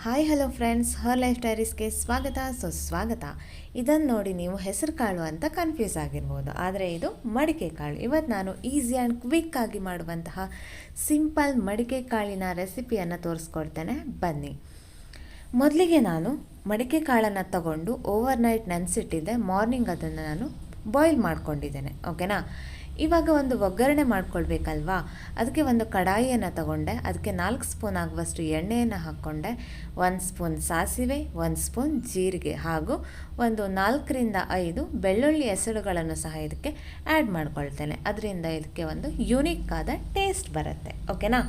Hi hello friends, her life ಡೈರೀಸ್ಗೆ ಸ್ವಾಗತ ಸುಸ್ವಾಗತ. ಇದನ್ನು ನೋಡಿ ನೀವು ಹೆಸರು ಕಾಳು ಅಂತ ಕನ್ಫ್ಯೂಸ್ ಆಗಿರ್ಬೋದು, ಆದರೆ ಇದು ಮಡಿಕೆ ಕಾಳು. ಇವತ್ತು ನಾನು ಈಸಿ ಆ್ಯಂಡ್ ಕ್ವಿಕ್ಕಾಗಿ ಮಾಡುವಂತಹ ಸಿಂಪಲ್ ಮಡಿಕೆ ಕಾಳಿನ ರೆಸಿಪಿಯನ್ನು ತೋರಿಸ್ಕೊಡ್ತೇನೆ, ಬನ್ನಿ. ಮೊದಲಿಗೆ ನಾನು ಮಡಿಕೆ ಕಾಳನ್ನು ತಗೊಂಡು ಓವರ್ನೈಟ್ ನೆನೆಸಿಟ್ಟಿದ್ದೆ. ಮಾರ್ನಿಂಗ್ ಅದನ್ನು ನಾನು ಬಾಯ್ಲ್ ಮಾಡ್ಕೊಂಡಿದ್ದೇನೆ, ಓಕೆನಾ. ಇವಾಗ ಒಂದು ಒಗ್ಗರಣೆ ಮಾಡ್ಕೊಳ್ಬೇಕಲ್ವಾ, ಅದಕ್ಕೆ ಒಂದು ಕಡಾಯಿಯನ್ನು ತಗೊಂಡೆ. ಅದಕ್ಕೆ 4 ಸ್ಪೂನ್ ಆಗುವಷ್ಟು ಎಣ್ಣೆಯನ್ನು ಹಾಕ್ಕೊಂಡೆ. 1 ಸ್ಪೂನ್ ಸಾಸಿವೆ, 1 ಸ್ಪೂನ್ ಜೀರಿಗೆ ಹಾಗೂ ಒಂದು 4ರಿಂದ 5 ಬೆಳ್ಳುಳ್ಳಿ ಎಸಳುಗಳನ್ನು ಸಹ ಇದಕ್ಕೆ ಆ್ಯಡ್ ಮಾಡ್ಕೊಳ್ತೇನೆ. ಅದರಿಂದ ಇದಕ್ಕೆ ಒಂದು ಯುನೀಕ್ ಆದ ಟೇಸ್ಟ್ ಬರುತ್ತೆ, ಓಕೆನಾ.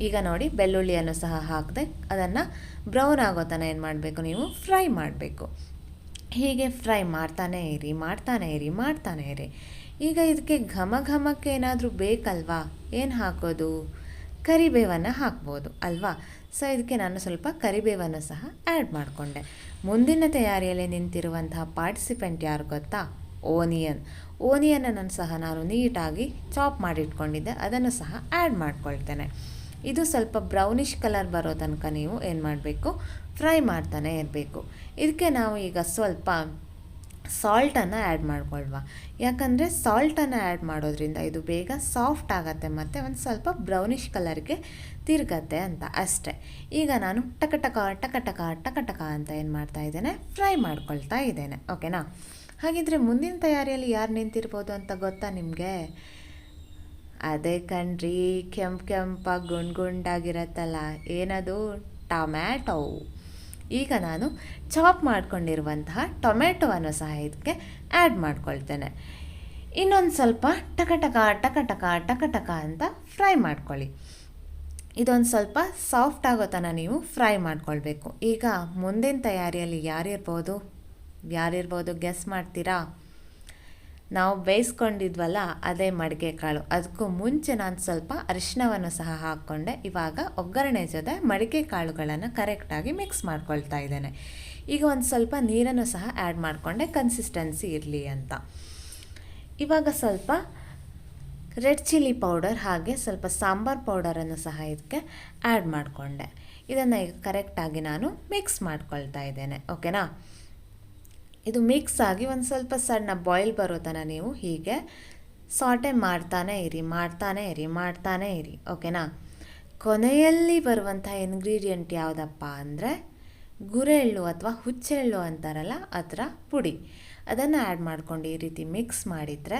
ಈಗ ನೋಡಿ, ಬೆಳ್ಳುಳ್ಳಿಯನ್ನು ಸಹ ಹಾಕಿದೆ. ಅದನ್ನು ಬ್ರೌನ್ ಆಗೋ ತನಕ ಏನು ಮಾಡಬೇಕು, ನೀವು ಫ್ರೈ ಮಾಡಬೇಕು. ಹೀಗೆ ಫ್ರೈ ಮಾಡ್ತಾನೇ ಇರಿ. ಈಗ ಇದಕ್ಕೆ ಘಮಕ್ಕೆ ಏನಾದರೂ ಬೇಕಲ್ವಾ, ಏನು ಹಾಕೋದು, ಕರಿಬೇವನ್ನು ಹಾಕ್ಬೋದು ಅಲ್ವಾ. ಸೊ ಇದಕ್ಕೆ ನಾನು ಸ್ವಲ್ಪ ಕರಿಬೇವನ್ನು ಸಹ ಆ್ಯಡ್ ಮಾಡಿಕೊಂಡೆ. ಮುಂದಿನ ತಯಾರಿಯಲ್ಲಿ ನಿಂತಿರುವಂತಹ ಪಾರ್ಟಿಸಿಪೆಂಟ್ ಯಾರು ಗೊತ್ತಾ, ಓನಿಯನನ್ನು ಸಹ ನಾನು ನೀಟಾಗಿ ಚಾಪ್ ಮಾಡಿಟ್ಕೊಂಡಿದ್ದೆ, ಅದನ್ನು ಸಹ ಆ್ಯಡ್ ಮಾಡ್ಕೊಳ್ತೇನೆ. ಇದು ಸ್ವಲ್ಪ ಬ್ರೌನಿಷ್ ಕಲರ್ ಬರೋ ತನಕ ನೀವು ಏನು ಮಾಡಬೇಕು, ಫ್ರೈ ಮಾಡ್ತಾನೆ ಇರಬೇಕು. ಇದಕ್ಕೆ ನಾವು ಈಗ ಸ್ವಲ್ಪ ಸಾಲ್ಟನ್ನು ಆ್ಯಡ್ ಮಾಡ್ಕೊಳ್ವ. ಯಾಕಂದರೆ ಸಾಲ್ಟನ್ನು ಆ್ಯಡ್ ಮಾಡೋದ್ರಿಂದ ಇದು ಬೇಗ ಸಾಫ್ಟ್ ಆಗುತ್ತೆ ಮತ್ತು ಒಂದು ಸ್ವಲ್ಪ ಬ್ರೌನಿಷ್ ಕಲರ್ಗೆ ತಿರುಗತ್ತೆ ಅಂತ ಅಷ್ಟೇ. ಈಗ ನಾನು ಟಕ ಅಂತ ಏನು ಮಾಡ್ತಾ ಇದ್ದೇನೆ, ಫ್ರೈ ಮಾಡ್ಕೊಳ್ತಾ ಇದ್ದೇನೆ, ಓಕೆನಾ. ಹಾಗಿದ್ರೆ ಮುಂದಿನ ತಯಾರಿಯಲ್ಲಿ ಯಾರು ನಿಂತಿರ್ಬೋದು ಅಂತ ಗೊತ್ತಾ ನಿಮಗೆ? ಅದೇ ಕಣ್ರಿ, ಕೆಂಪಾಗಿ ಗುಂಡಾಗಿರತ್ತಲ್ಲ, ಏನದು, ಟೊಮ್ಯಾಟೊ. ಈಗ ನಾನು ಚಾಪ್ ಮಾಡ್ಕೊಂಡಿರುವಂತಹ ಟೊಮೆಟೊವನ್ನು ಸಹ ಇದಕ್ಕೆ ಆ್ಯಡ್ ಮಾಡ್ಕೊಳ್ತೇನೆ. ಇನ್ನೊಂದು ಸ್ವಲ್ಪ ಟಕ ಅಂತ ಫ್ರೈ ಮಾಡ್ಕೊಳ್ಳಿ. ಇದೊಂದು ಸ್ವಲ್ಪ ಸಾಫ್ಟ್ ಆಗೋ ತನಕ ನೀವು ಫ್ರೈ ಮಾಡ್ಕೊಳ್ಬೇಕು. ಈಗ ಮುಂದಿನ ತಯಾರಿಯಲ್ಲಿ ಯಾರಿರ್ಬೋದು ಗೆಸ್ ಮಾಡ್ತೀರಾ? ನಾವು ಬೇಯಿಸ್ಕೊಂಡಿದ್ವಲ್ಲ, ಅದೇ ಮಡಿಕೆ ಕಾಳು. ಅದಕ್ಕೂ ಮುಂಚೆ ನಾನು ಸ್ವಲ್ಪ ಅರಿಶಿಣವನ್ನು ಸಹ ಹಾಕ್ಕೊಂಡೆ. ಇವಾಗ ಒಗ್ಗರಣೆ ಜೊತೆ ಮಡಿಕೆ ಕಾಳುಗಳನ್ನು ಕರೆಕ್ಟಾಗಿ ಮಿಕ್ಸ್ ಮಾಡ್ಕೊಳ್ತಾ ಇದ್ದೇನೆ. ಈಗ ಒಂದು ಸ್ವಲ್ಪ ನೀರನ್ನು ಸಹ ಆ್ಯಡ್ ಮಾಡಿಕೊಂಡೆ, ಕನ್ಸಿಸ್ಟೆನ್ಸಿ ಇರಲಿ ಅಂತ. ಇವಾಗ ಸ್ವಲ್ಪ ರೆಡ್ ಚಿಲ್ಲಿ ಪೌಡರ್ ಹಾಗೆ ಸ್ವಲ್ಪ ಸಾಂಬಾರ್ ಪೌಡರನ್ನು ಸಹ ಇದಕ್ಕೆ ಆ್ಯಡ್ ಮಾಡಿಕೊಂಡೆ. ಇದನ್ನು ಈಗ ಕರೆಕ್ಟಾಗಿ ನಾನು ಮಿಕ್ಸ್ ಮಾಡ್ಕೊಳ್ತಾ ಇದ್ದೇನೆ, ಓಕೆನಾ. ಇದು ಮಿಕ್ಸ್ ಆಗಿ ಒಂದು ಸ್ವಲ್ಪ ಸಣ್ಣ ಬಾಯ್ಲ್ ಬರೋ ತನಕ ನೀವು ಹೀಗೆ ಸಾಟೆ ಮಾಡ್ತಾನೆ ಇರಿ, ಓಕೆನಾ. ಕೊನೆಯಲ್ಲಿ ಬರುವಂಥ ಇಂಗ್ರೀಡಿಯೆಂಟ್ ಯಾವುದಪ್ಪ ಅಂದರೆ ಗುರೆಳ್ಳು ಅಥವಾ ಹುಚ್ಚೆಳ್ಳು ಅಂತಾರಲ್ಲ, ಅದರ ಪುಡಿ. ಅದನ್ನು ಆ್ಯಡ್ ಮಾಡ್ಕೊಂಡು ಈ ರೀತಿ ಮಿಕ್ಸ್ ಮಾಡಿದರೆ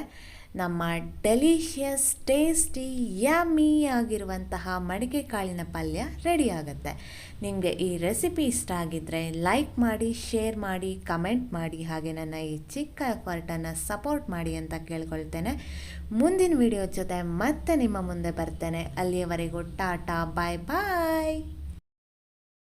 ನಮ್ಮ ಡೆಲಿಷಿಯಸ್, ಟೇಸ್ಟಿ, ಯಮ್ಮಿ ಆಗಿರುವಂತಹ ಮಡಿಕೆ ಕಾಳಿನ ಪಲ್ಯ ರೆಡಿ ಆಗುತ್ತೆ. ನಿಮಗೆ ಈ ರೆಸಿಪಿ ಇಷ್ಟ ಆಗಿದ್ದರೆ ಲೈಕ್ ಮಾಡಿ, ಶೇರ್ ಮಾಡಿ, ಕಮೆಂಟ್ ಮಾಡಿ, ಹಾಗೆ ನನ್ನ ಈ ಚಿಕ್ಕ ಎಫರ್ಟನ್ನು ಸಪೋರ್ಟ್ ಮಾಡಿ ಅಂತ ಕೇಳ್ಕೊಳ್ತೇನೆ. ಮುಂದಿನ ವಿಡಿಯೋ ಜೊತೆ ಮತ್ತೆ ನಿಮ್ಮ ಮುಂದೆ ಬರ್ತೇನೆ. ಅಲ್ಲಿಯವರೆಗೂ ಟಾಟಾ, ಬಾಯ್ ಬಾಯ್.